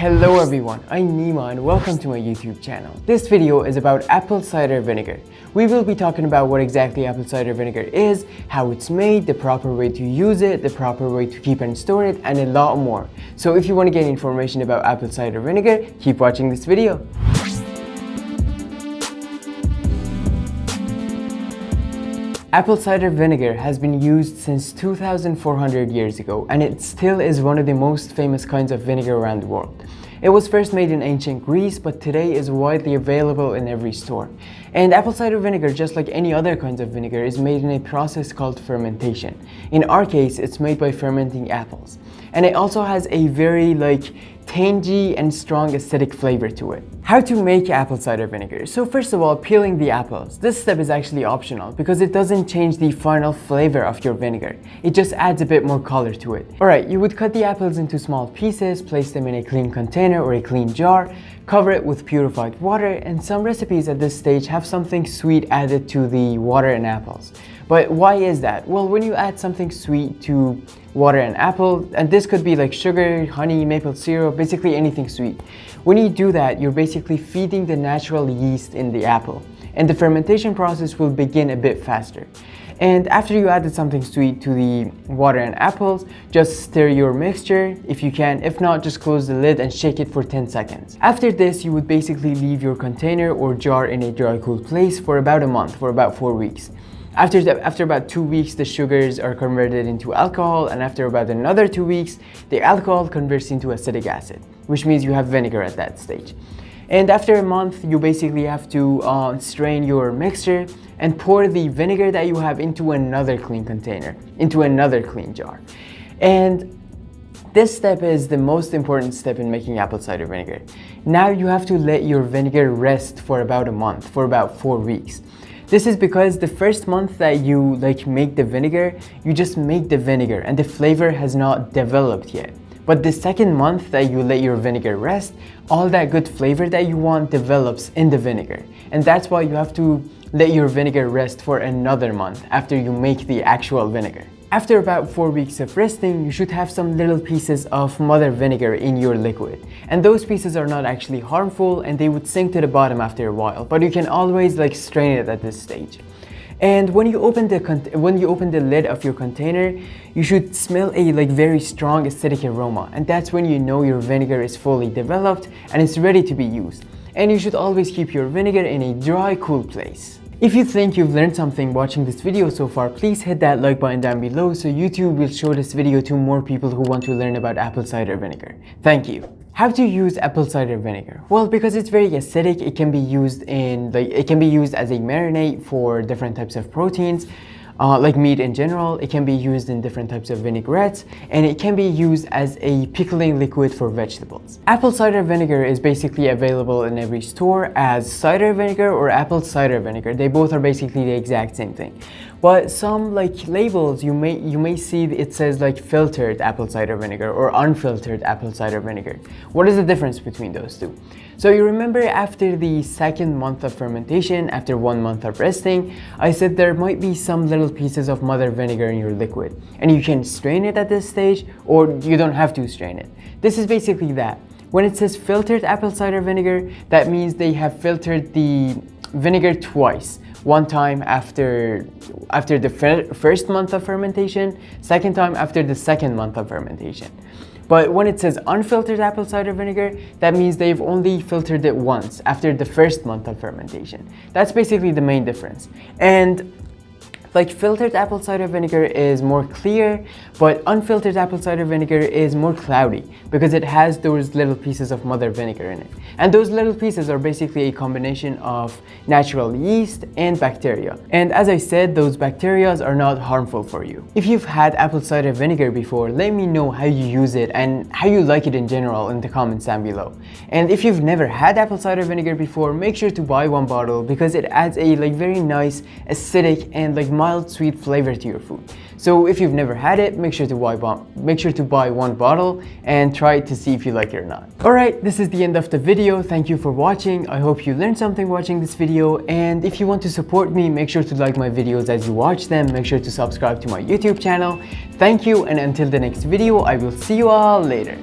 Hello everyone, I'm Nima and welcome to my YouTube channel. This video is about apple cider vinegar. We will be talking about what exactly apple cider vinegar is, how it's made, the proper way to use it, the proper way to keep and store it, and a lot more. So if you want to get information about apple cider vinegar, keep watching this video. Apple cider vinegar has been used since 2,400 years ago, and it still is one of the most famous kinds of vinegar around the world. It was first made in ancient Greece, but today is widely available in every store. And apple cider vinegar, just like any other kinds of vinegar, is made in a process called fermentation. In our case, it's made by fermenting apples. And it also has a very tangy and strong acidic flavor to it. How to make apple cider vinegar? So first of all, peeling the apples. This step is actually optional because it doesn't change the final flavor of your vinegar. It just adds a bit more color to it. Alright, you would cut the apples into small pieces, place them in a clean container or a clean jar, cover it with purified water, and some recipes at this stage have something sweet added to the water and apples. But why is that? Well, when you add something sweet to water and apple, and this could be like sugar, honey, maple syrup, basically anything sweet. When you do that, you're basically feeding the natural yeast in the apple, and the fermentation process will begin a bit faster. And after you added something sweet to the water and apples, just stir your mixture if you can. If not, just close the lid and shake it for 10 seconds. After this, you would basically leave your container or jar in a dry, cool place for about a month, for about 4 weeks. After about 2 weeks, the sugars are converted into alcohol, and after about another 2 weeks, the alcohol converts into acetic acid, which means you have vinegar at that stage. And after a month, you basically have to strain your mixture and pour the vinegar that you have into another clean container, into another clean jar. And this step is the most important step in making apple cider vinegar. Now you have to let your vinegar rest for about a month, for about 4 weeks. This is because the first month that you make the vinegar, you just make the vinegar and the flavor has not developed yet. But the second month that you let your vinegar rest, all that good flavor that you want develops in the vinegar. And that's why you have to let your vinegar rest for another month after you make the actual vinegar. After about 4 weeks of resting, you should have some little pieces of mother vinegar in your liquid. And those pieces are not actually harmful and they would sink to the bottom after a while, but you can always strain it at this stage. And when you open the lid of your container, you should smell a very strong acidic aroma, and that's when you know your vinegar is fully developed and it's ready to be used. And you should always keep your vinegar in a dry, cool place. If you think you've learned something watching this video so far, please hit that like button down below so YouTube will show this video to more people who want to learn about apple cider vinegar. Thank you. How to use apple cider vinegar? Well, because it's very acidic, it can be used as a marinade for different types of proteins. Like meat in general. It can be used in different types of vinaigrettes, and it can be used as a pickling liquid for vegetables. Apple cider vinegar is basically available in every store as cider vinegar or apple cider vinegar. They both are basically the exact same thing. But some labels you may see it says filtered apple cider vinegar or unfiltered apple cider vinegar. What is the difference between those two? So you remember after the second month of fermentation, after 1 month of resting, I said there might be some little pieces of mother vinegar in your liquid, and you can strain it at this stage, or you don't have to strain it. This is basically that. When it says filtered apple cider vinegar, that means they have filtered the vinegar twice. One time after the first month of fermentation, second time after the second month of fermentation. But when it says unfiltered apple cider vinegar, that means they've only filtered it once after the first month of fermentation. That's basically the main difference. And filtered apple cider vinegar is more clear, but unfiltered apple cider vinegar is more cloudy because it has those little pieces of mother vinegar in it. And those little pieces are basically a combination of natural yeast and bacteria. And as I said, those bacteria are not harmful for you. If you've had apple cider vinegar before, let me know how you use it and how you like it in general in the comments down below. And if you've never had apple cider vinegar before, make sure to buy 1 bottle because it adds a very nice acidic and mild sweet flavor to your food. So if you've never had it, make sure to buy 1 bottle and try it to see if you like it or not. Alright, this is the end of the video. Thank you for watching. I hope you learned something watching this video, and if you want to support me, make sure to like my videos as you watch them. Make sure to subscribe to my YouTube channel. Thank you, and until the next video, I will see you all later.